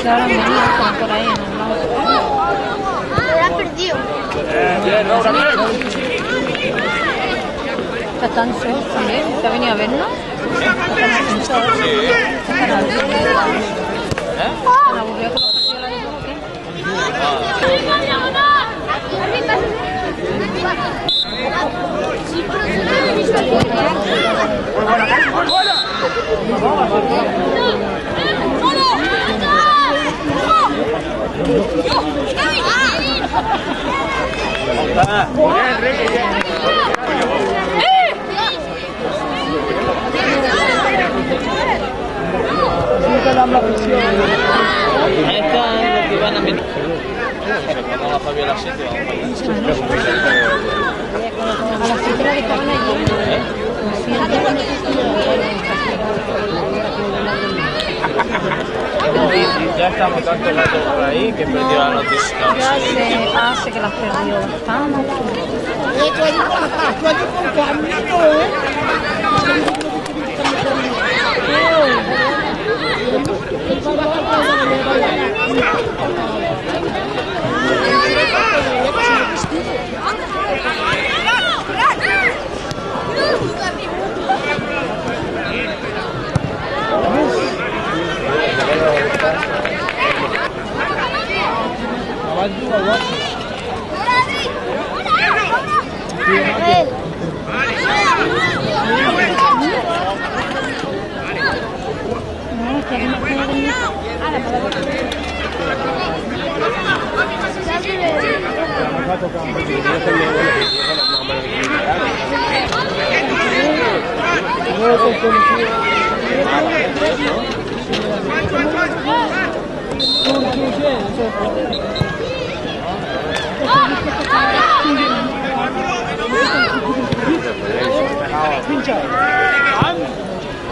Ahora me están por ahí en el lado. Lo ha perdido. Bien, Laura, bien. Está ansioso también. ¿Te ha venido a vernos? ¿Están aburridos con los partidos de la Liga o qué? Muy buena. Ahí están los que van a meter. Cuando la Fabio a las 7 A las 7 horas estaban allí. Ya estamos tanto rato por ahí que perdió la noticia. Ya se hace que las perdió. Estamos.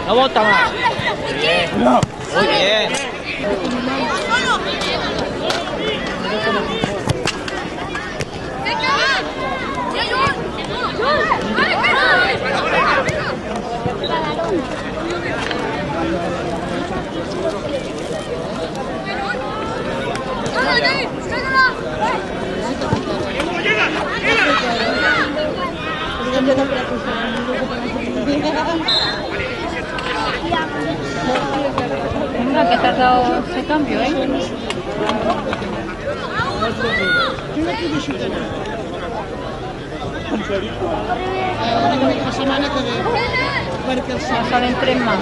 No bota más. Bien. Muy bien. Venga, que te has dado ese cambio, ¿eh? Ya salen 3 más.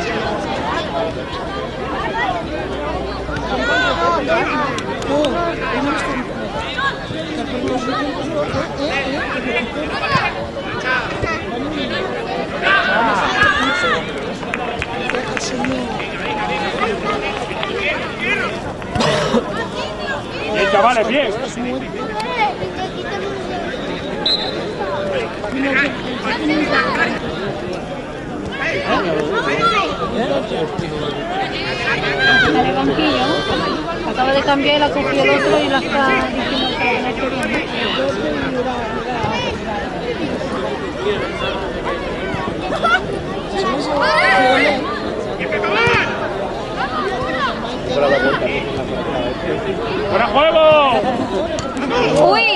Bien, chavales, bien. Está de banquillo. Acaba de cambiar y la cogió el otro y la está diciendo que la tiene que bien. ¡Fuera juego! ¡Uy!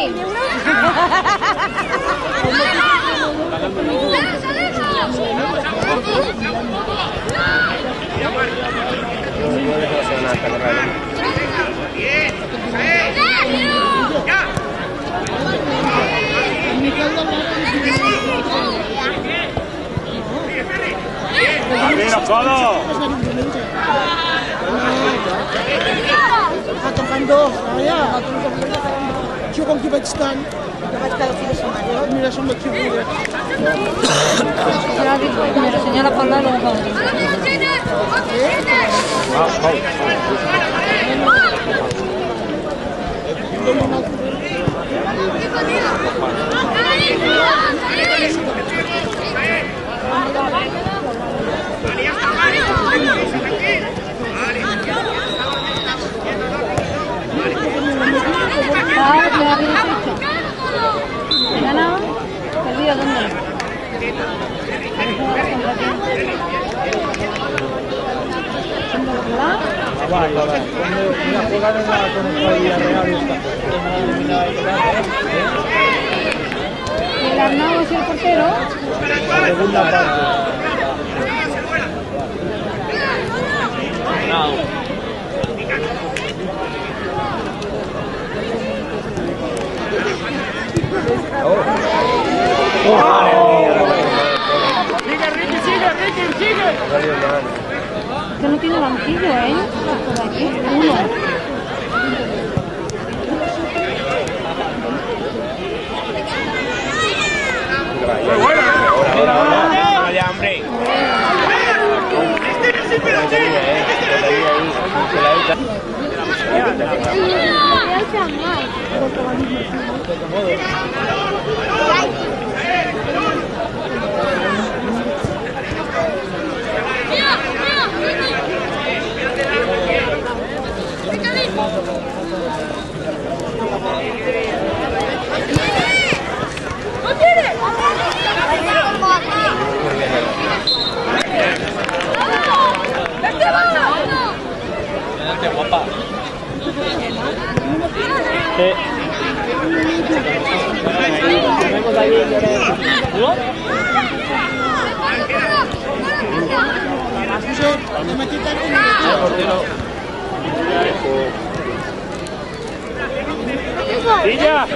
¡Arriba los codos! Tocando, allà. Jo com que vaig tant, que vaig cada fi de setmana, mira, som d'aquí avui. Me lo señala por la luego. ¿Ganado? ¿Perdido dónde? ¿El Arnau es el portero? La segunda parte. No. ¡Sigue! Que no tiene banquillo, ¿eh? Por aquí, uno. ¡Muy buena! ¡Vaya, hombre! ¡Qué guapa! ¡Villa!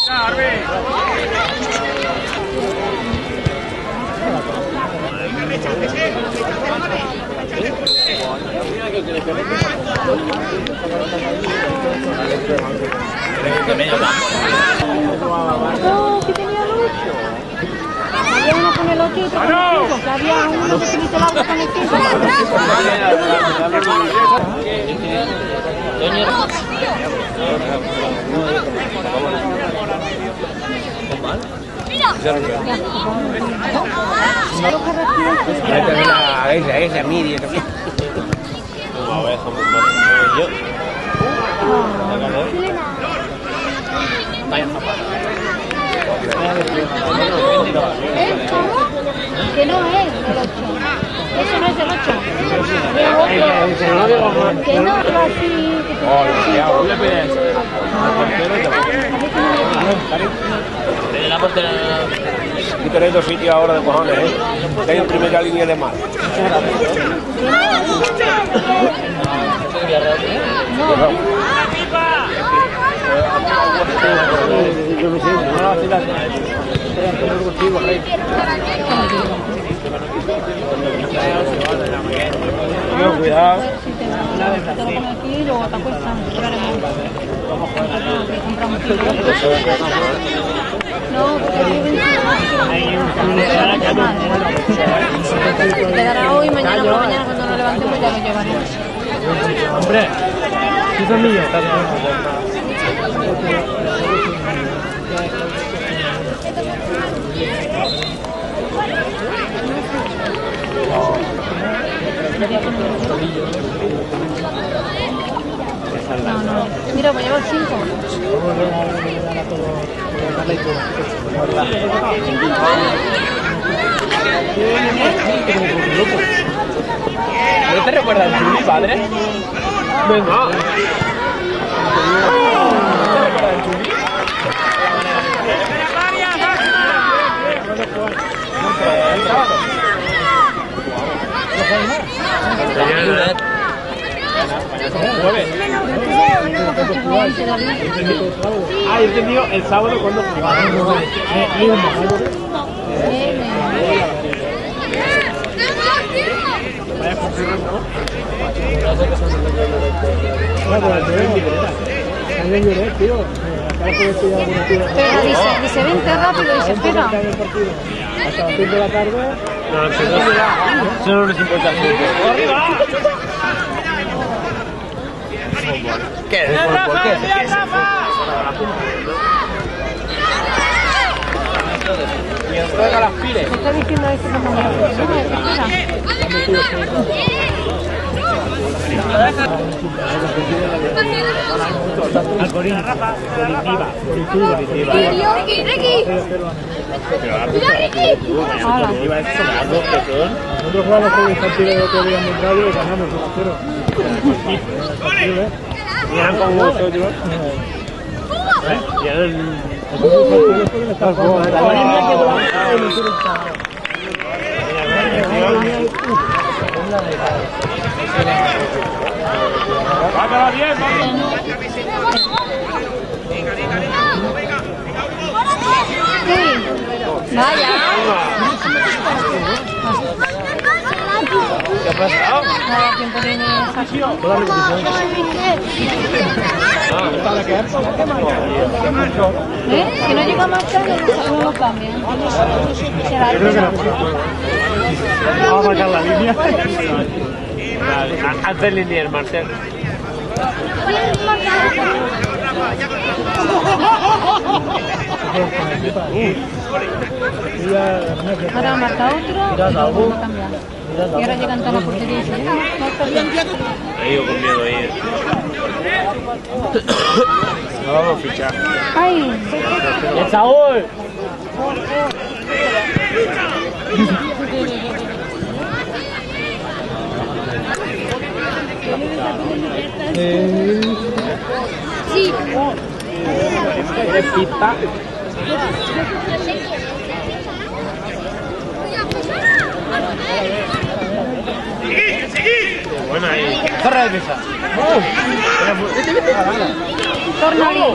¡Arbi! ¿Qué tenía el 8? Había uno con el 8 y otro con el 5. Que había uno que utilizó el agua con el 5. Esa media también. Que no es el 8. Eso no es el 8. Que no es así. Y tenéis dos sitios ahora de cojones, ¿eh? Que hay en primera línea de mar. Cuidado. Si te lo pones aquí y luego te acuestan. No, porque quedará hoy, mañana por la mañana cuando nos levantemos ya lo llevaremos. Hombre, eso es mío. No. Mira, pues llevo 5. ¿No te recuerdas a mi padre? Venga. ¿No te recuerdas a Juli? ¿Jueves? Ah, yo he entendido el sábado cuando jugaban. Vaya funcionando, ¿no? Pero dice, vente rápido, dice, espera. Hasta las 5 de la tarde. No, eso no les importa. ¿Qué? ¿Por qué? Y os traiga las piles. ¿Qué está diciendo esto? Nosotros jugamos con el partido de otro día en el radio y ganamos 1-0. Miran con vosotros. ¡Vámonos bien, Vaya. ¿Qué ha pasado? Nada, tiempo tiene Si no llega más tarde, no lo cambian. Vamos a marcar la línea. Antes línea, Marcel. Ahora marca otro y vamos a cambiar. Y ahora llegan todas las porterías y dicen, Ahí yo con miedo ahí. No vamos a fichar. ¡ay! ¡El Saúl! Sí. ¿Quieres pista? Buena ahí. Corre de mesa. Tornali.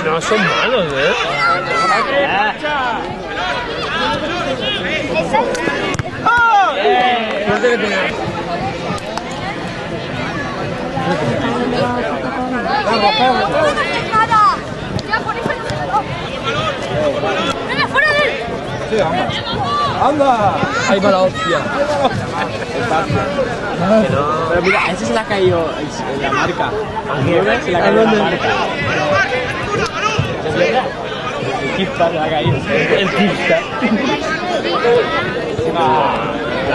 No son malos, ¿eh? No debe tener. ¡Anda! Ahí va la hostia. Pero mira, ese se le ha caído en la marca. Se le ha caído en la marca. El Kipsta se le ha caído. El Kipsta.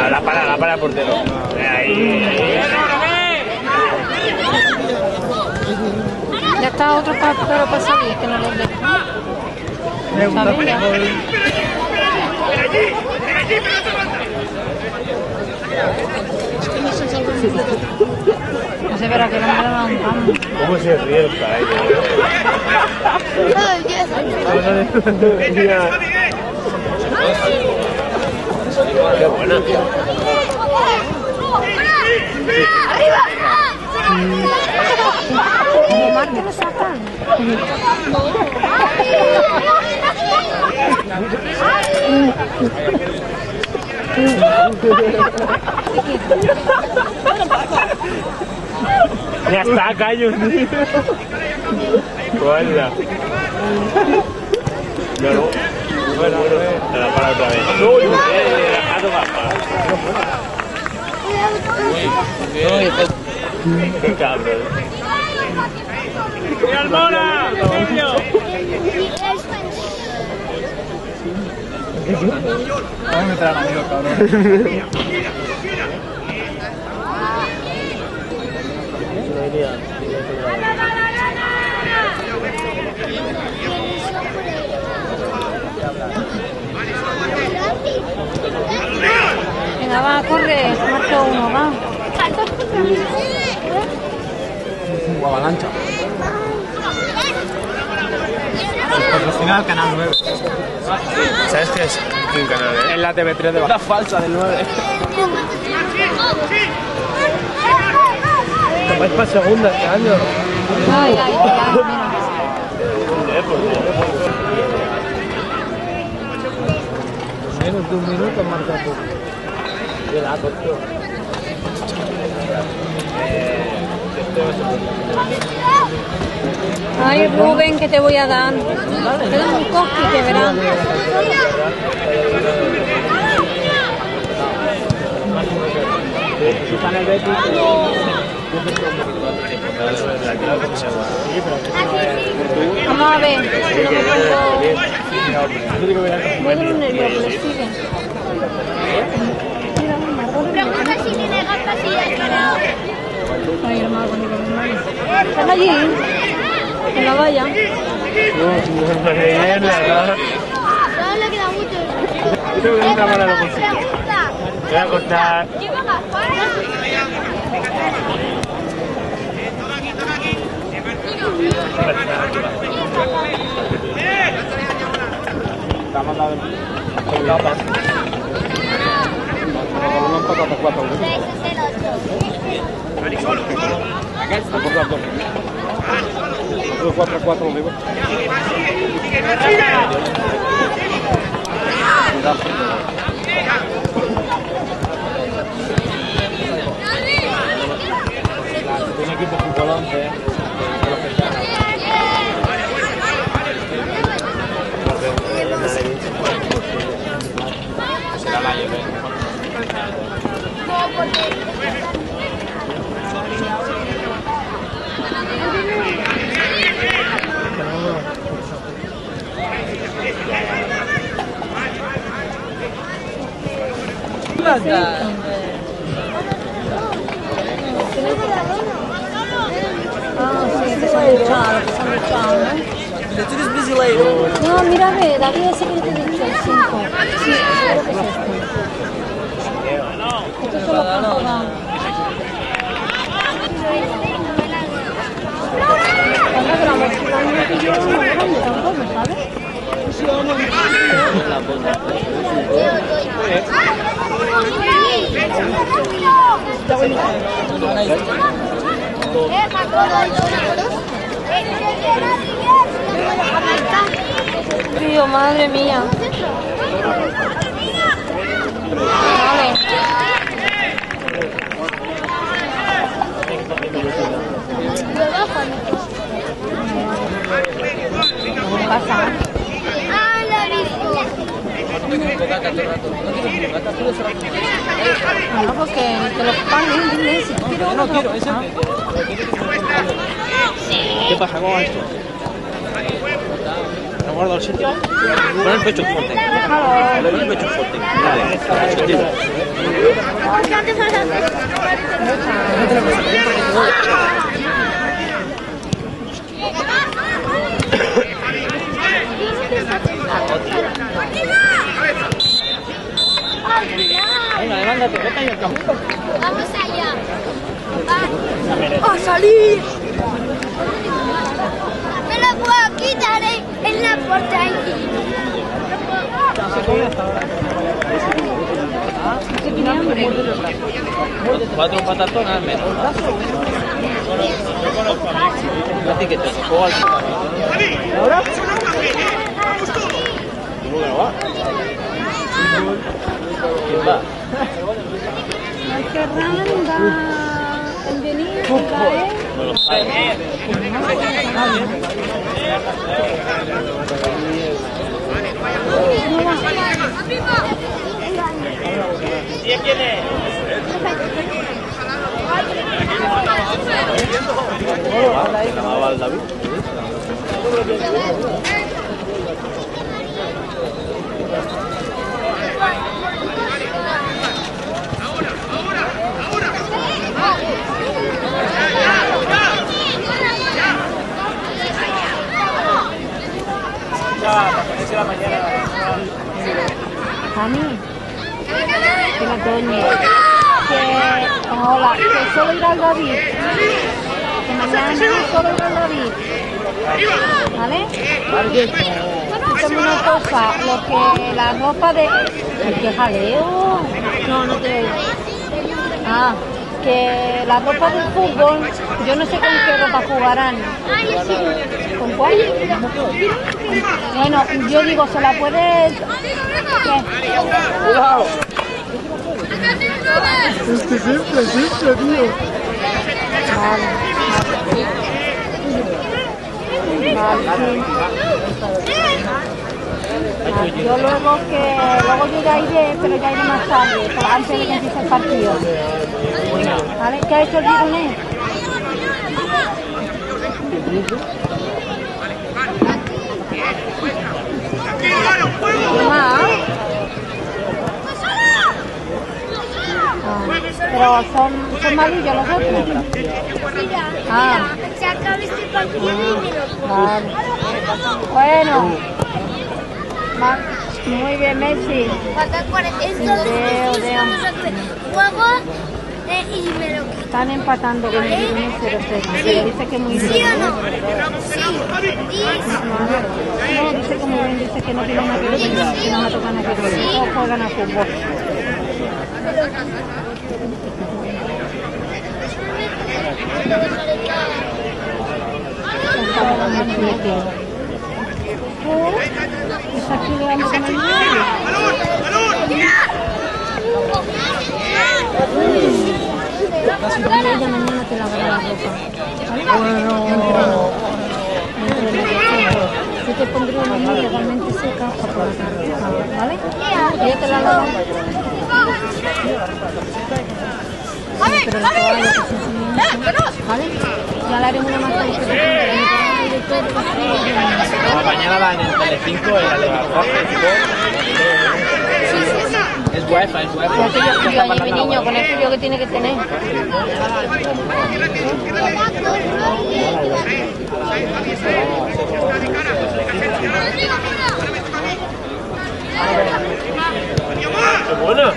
La para el portero. Ahí. Ya está otro pero para salir, que no les deja. Sabía. No se verá que no me lo dan pan. ¿Cómo se ríe el caray? Qué buena. ¡Arriba! Omar, que lo sacan. Ya está, callo. Hola. Bueno, se la para otra vez. A tomar qué cabrón. ¡Y Almora! ¡Limpio! Vamos a meter al amigo, cabrón. Venga, va, corre, marca uno, va. Guavalancha. Patrocina el canal 9. ¿Sabes qué es un canal, eh? En la TV3 de la falsa del 9. vais para segunda este año. Ay, ay, ay, mira. Menos de un minuto marca tú. Qué dato, tío. Ay, Rubén, que te voy a dar. Te doy un coqui que verás. Vamos a ver, si no me pongo... Voy de los nervios, que le siguen. Pregunta si tiene gafas y es para... Ay, hermano, con mi hermano. ¿Están allí? En la valla. Solo le queda mucho. Yo tengo una mala locución. Pregunta. Voy a contar. ¿Lleva gafas? Estamos dando con gafas. Con unos patatas 4 euros. Ese es el 8. A por las dos. Los 4 a 4 euros. Un equipo de fútbol 11, de los que sean. Será la llave. Ah, sí, que se han luchado, ¿no? No, mira, ve, David, ese que te he dicho, el 5. Sí, seguro que es este. Estos son los que han jugado. Anda, que la mochila no me pilló muy grande tampoco, ¿sabes? Tío, madre mía. Vale. ¿Qué pasa? Ah, la he visto. No, porque te lo paguen, dile, si quiero No quiero, ese. ¿Qué pasa con esto? ¿Me guardo el sitio? Pon el pecho fuerte. Déjalo. Pon el pecho fuerte. Vale. Venga, levándate, vete ahí al campo. Vamos allá. ¡A salir! Me lo puedo quitar en la puerta aquí. ¿Qué tiene hambre? 4 patatonas, menos. A ti que te juego al ¿ahora? ¿Cómo que no va? ¿Quién va? ¡Ay, qué randa! Bienvenida, ¿eh? Con los padres. ¿Quién es? ¿Llamaba al David? A mí, que la coño, que hola, que solo irá al David, que mañana solo irá al David, ¿vale? Escúchame una cosa, la ropa de... ¡Ay, qué jaleo! No, no te oigo. Ah, que la ropa del fútbol, yo no sé con qué ropa jugarán. ¿Con cuál? Bueno, yo digo, ¿se la puedes...? ¿Qué? ¡Cuidado! Siempre, tío. Vale. Yo luego yo ya iré, pero ya iré más tarde, antes de que empiece el partido. ¿Vale? ¿Qué ha hecho el Gironés? ¿Qué más? Pero son malillos los otros. Se acaba este partido y me lo Vale. Bueno. Muy bien, Messi. faltan 40. Entonces, vamos a hacer juego y me lo quito. Están empatando con el Gironés 0-0. Pero dice que muy bien. ¿Sí o no? Sí. No, dice que muy bien, dice que no tiene nada que ver, que no me tocan nada que ver. Todos juegan a fútbol. Está jugando con el medio. Ella mañana te lavará la ropa. Bueno. Yo te pondré una muy legalmente seca ¿vale? Ella te la lava. Pero la toalla que se enseña, ¿vale? Ya le haré una más Mañana va en el Telecinco y la de es wifi, es wifi. Con aquello frío allí, mi niño, con el frío que tiene que tener. ¡Qué buena!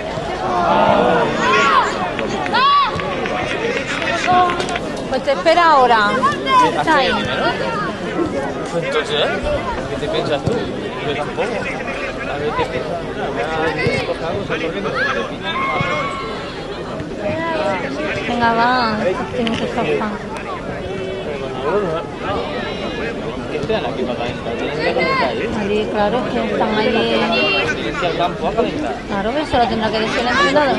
Pues te espera ahora. Está ahí. Entonces, ¿qué te piensas tú? Yo tampoco. A ver qué piensas. Venga, va. Tengo que escapar. ¿Qué están aquí para calentar? ¿Tienes que calentar ahí? Allí, claro, que están allí. ¿Tienes que ir al campo a calentar? Claro, eso lo tendrá que decir el entrenador.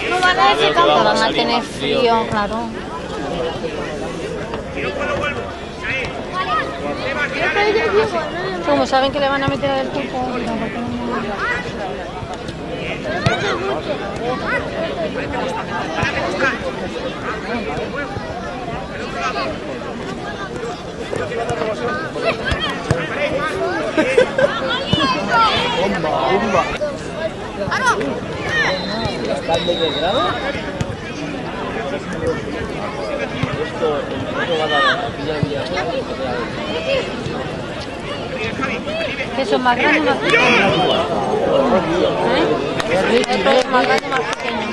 No van a decir campo, van a tener frío, claro. Como saben que le van a meter al cuerpo. ¡Bomba! ¿Está el de grado? Esto va a dar Que son más grandes o más pequeños. Esto es más grande o más pequeño.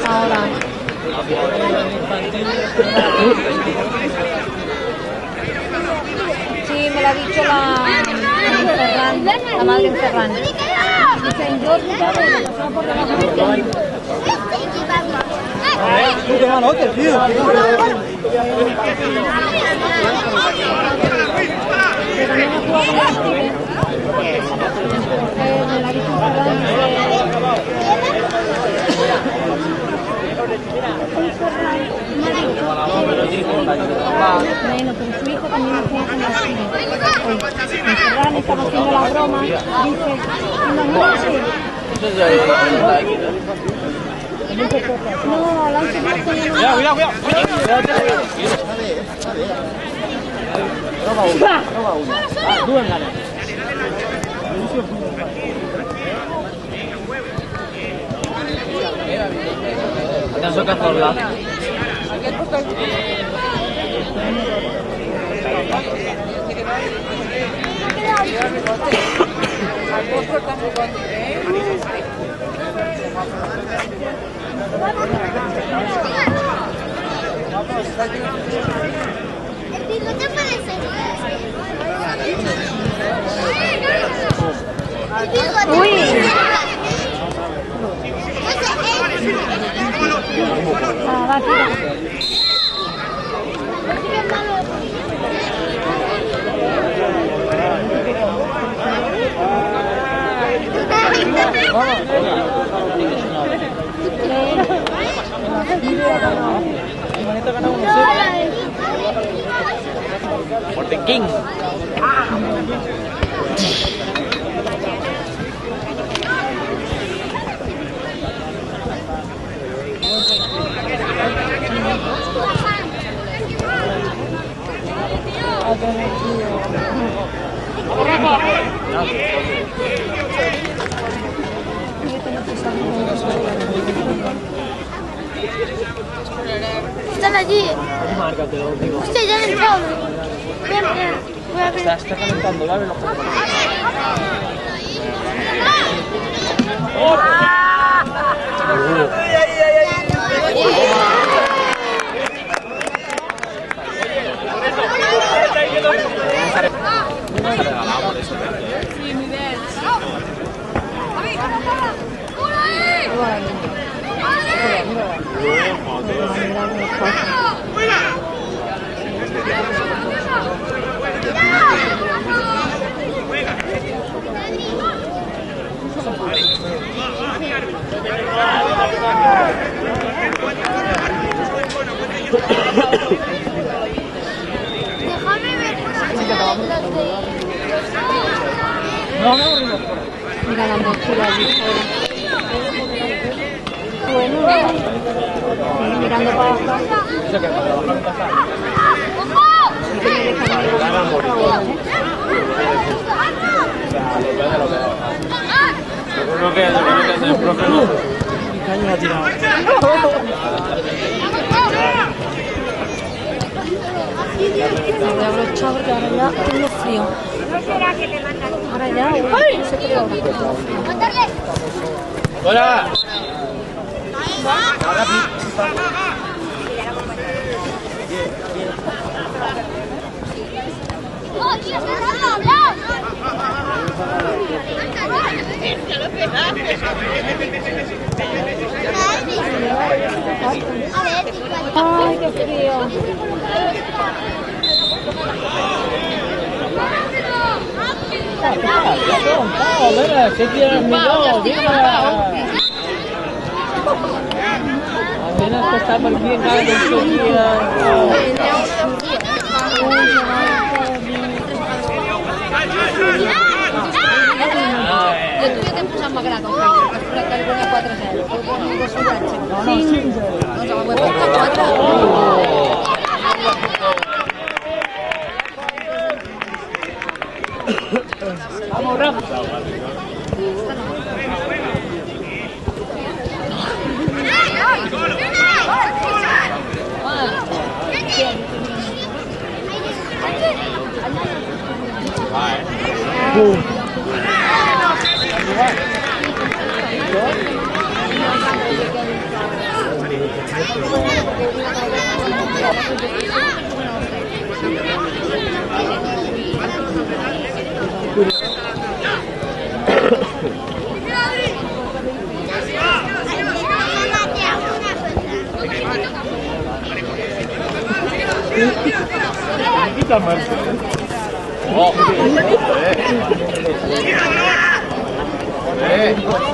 Ahora. Sí, me lo ha dicho la madre de Ferran. Dicen, yo por Tú te van a otro, tío. pero no me juego con el Steven. Me lo ha dicho Bueno, pero su hijo también me juega con la Steven. Ferran estaba haciendo la broma, dice, imagínate. No, la Cuidado. Tú en ganas. Atención que El bigote parece. Uy. Va, tira. Sporting King. Están allí. Hostia, ya han entrado. Ven, ven. Voy a abrir. Está calentando, ¿vale? Déjame ver por aquí. Mira la mochila allí fuera. Bueno, mirando para abajo. Yo creo que el profe no. Caño ha tirado. Me voy a abrochar porque ahora ya tengo frío. Ahora ya, uy, no sé qué hora. ¡Hola! Ay, qué frío. Mira, ¿qué quieres? Mira, apenas que está por bien cada día. Jo tu ja t'hem posat m'agrada com feina, que has posat que li ponia 4-0. Tu poses un sonatge. Sí. Doncs ho he posat 4. Vamos, Rafa.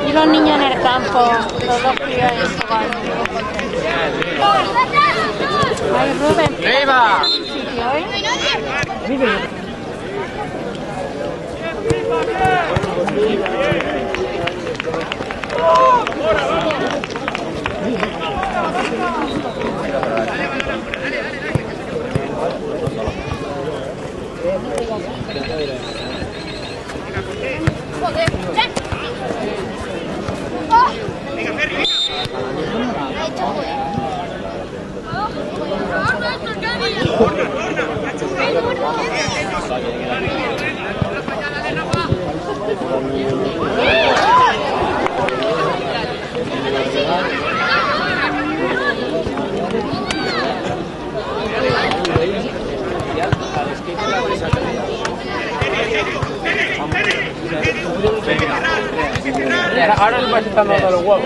Y los niños en el campo, los dos críos ahí jugando. Ay, Rubén, ¡Viva! sitio, ¿eh? Joder, ¡ven! ¡Oh! Ha hecho juego. más se están dando los huevos.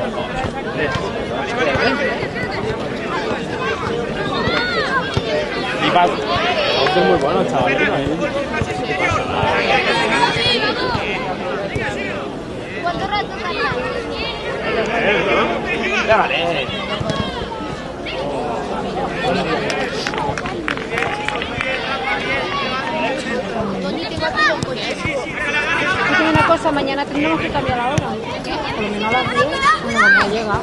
Y va. Es muy bueno, chaval. ¿Cuánto rato Ya vale. Escúchame una cosa, mañana tenemos que cambiar la hora. Por lo menos a las 10 no llega.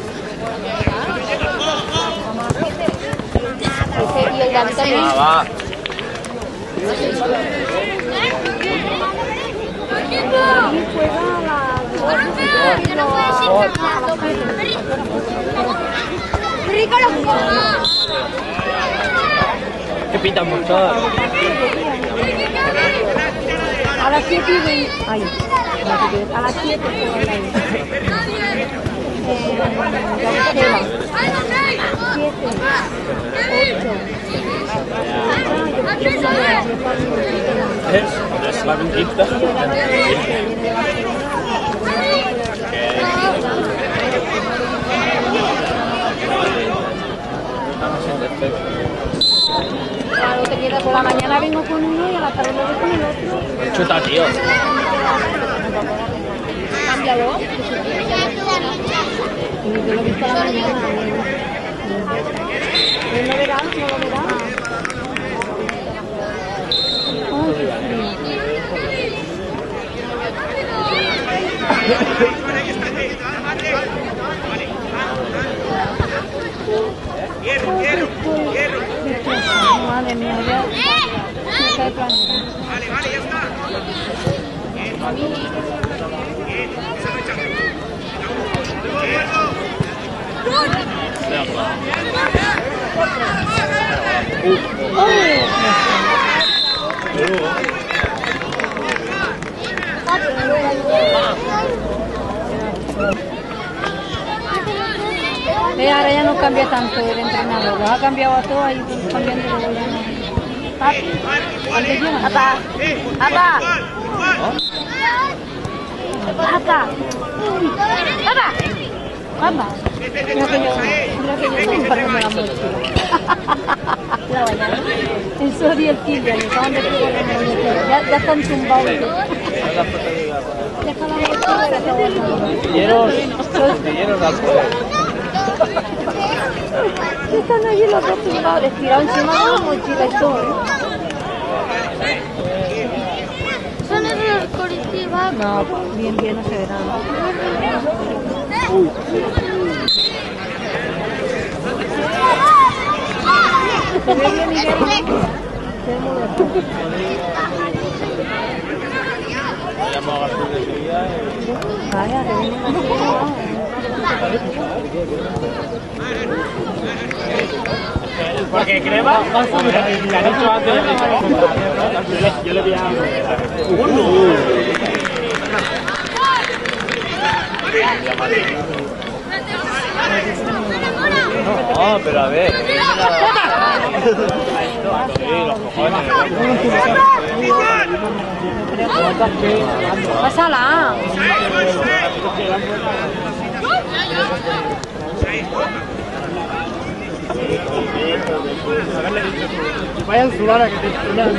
Y el David también. Va. Y juega a las 2. Que pinta mucho. A las 7 y 20. Ay, a las 7 juega el David. 7, 8. Es la vinquita. Claro, te quedas por la mañana vengo con uno y a la tarde me voy con el otro. Chuta, tío. Cámbialo. Yo lo he visto a la mañana. ¿No lo verás? ¿No lo verás? Ay, qué frío. Madre mía, ya me cae planeta. Vale, ya está. Ahora ya no cambia tanto el entrenador, los ha cambiado a todos ahí cambiando de gobierno. Papi, ¿dónde llevan? Papá, papá, papá, papá, papá. Mira que yo estoy parando la mochila. La bañada. En Sori y el Killa, y acaban de pegar ya están tumbados. Deja la mochila que te Pilleros al poder. Están allí los dos tumbados, estirados encima de la mochila y todo. ¿Son esos colectivos? No, bien, no se ve nada. ¿Se ve bien, Miguel? Se ve muy bien. Vaya, que viene Porque crema, le han dicho antes, yo le voy a... No, pero a ver. Pásala. Vaya en su vara que te estudian.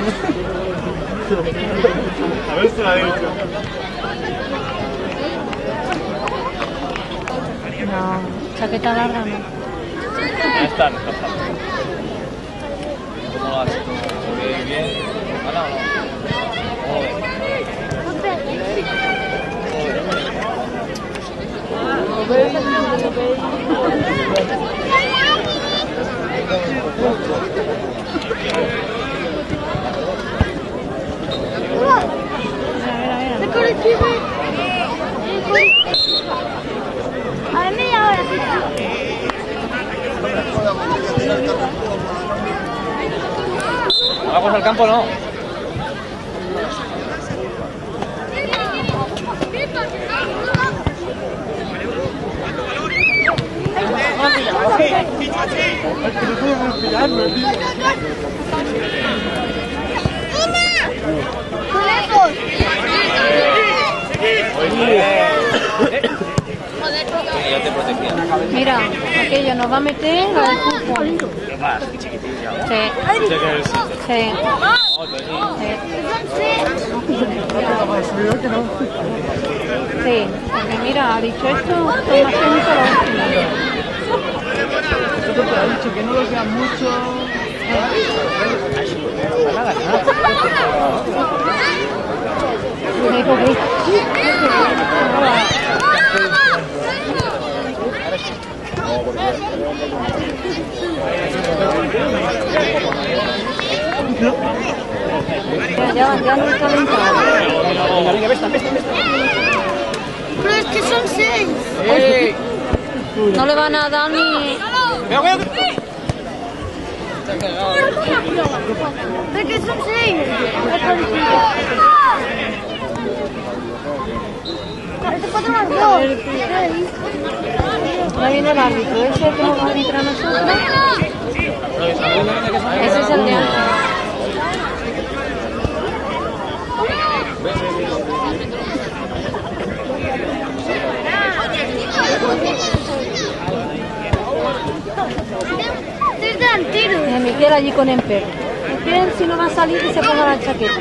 A ver si la he dicho. No, chaqueta larga no. Ya están. ¿Cómo lo haces? Bien. ¿Gana o no? A ver, media hora. Vamos al campo, no. Y ya te protegía. Mira, aquello nos va a meter al fútbol. Sí. Sí. Sí, porque mira, ha dicho esto, más que mucho la última. Ha dicho que no lo vean mucho. Me dijo que... Ya no está calentado. Pero es que son 6. No le van a dar ni... Es que son 6. No viene el árbitro, ese que nos va a arbitrar a nosotros. Ese es el de antes. Miguel allí con Emper. Miguel, si no va a salir, que se ponga la chaqueta.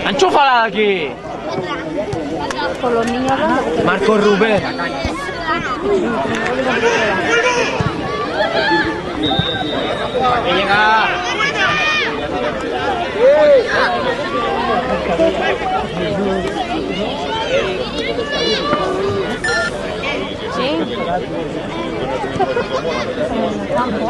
¡Enchúfala aquí! Con los niños hablando. Marco Rubén. Llega. Sí. En el campo.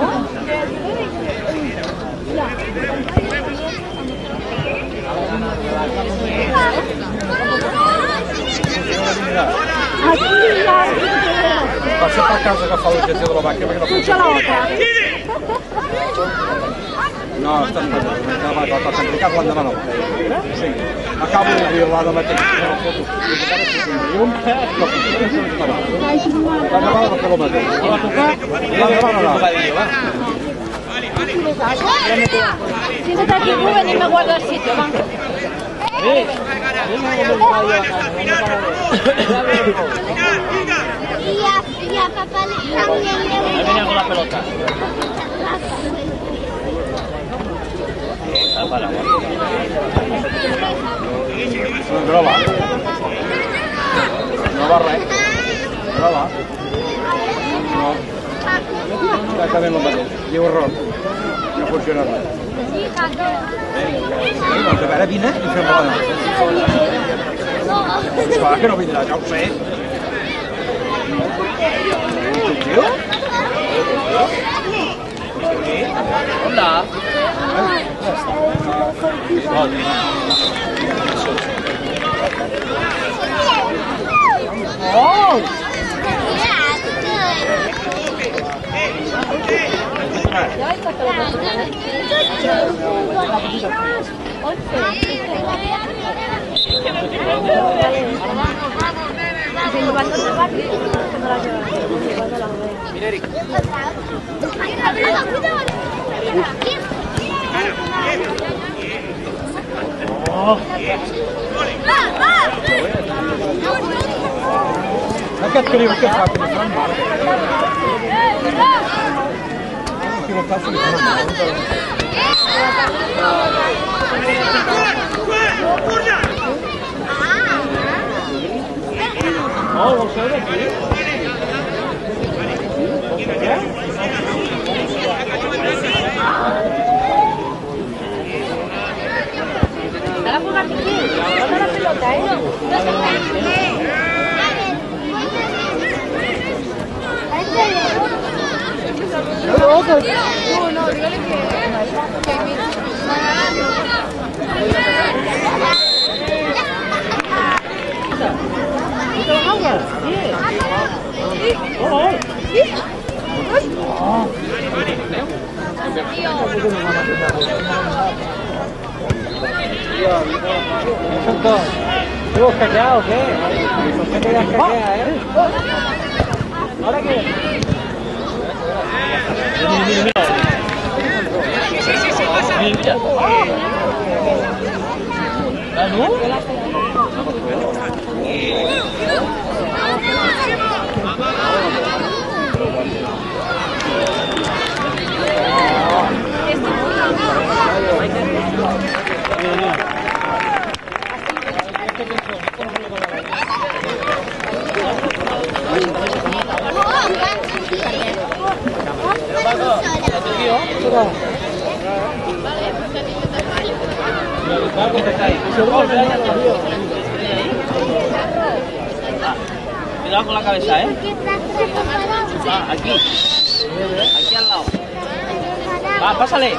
Passa per casa a agafar l'objectiu de la màquina perquè no Puja la otra. No, està esperant. Va complicar l'endemà no. Sí. Acabo de dir-la de mateix. L'endemà no fer el mateix. L'endemà no va. Siéntate aquí, Rubén, y me guardo el sitio, va. Y a papá también le voy Ahí venía con la pelota. Grova. No va res. Grova. No. Exactament el mateix. Diu error. No funciona res. Doncs a veure, vine i fem-la d'anar. Esclar que no vindrà, ja ho sé. Hola. Oh! Aquest creu que fa que no fan mal. Oh, vols veure aquí? Ahora jugar aquí, dame la pelota, No, dígale Sento. ¿Tú caqueado o qué? ¿Por qué te das caquea, ¿Ahora qué? Mira. ¿La luz? Cuidado con la cabeza, ¿eh? Aquí. Aquí al lado. Va, pásale.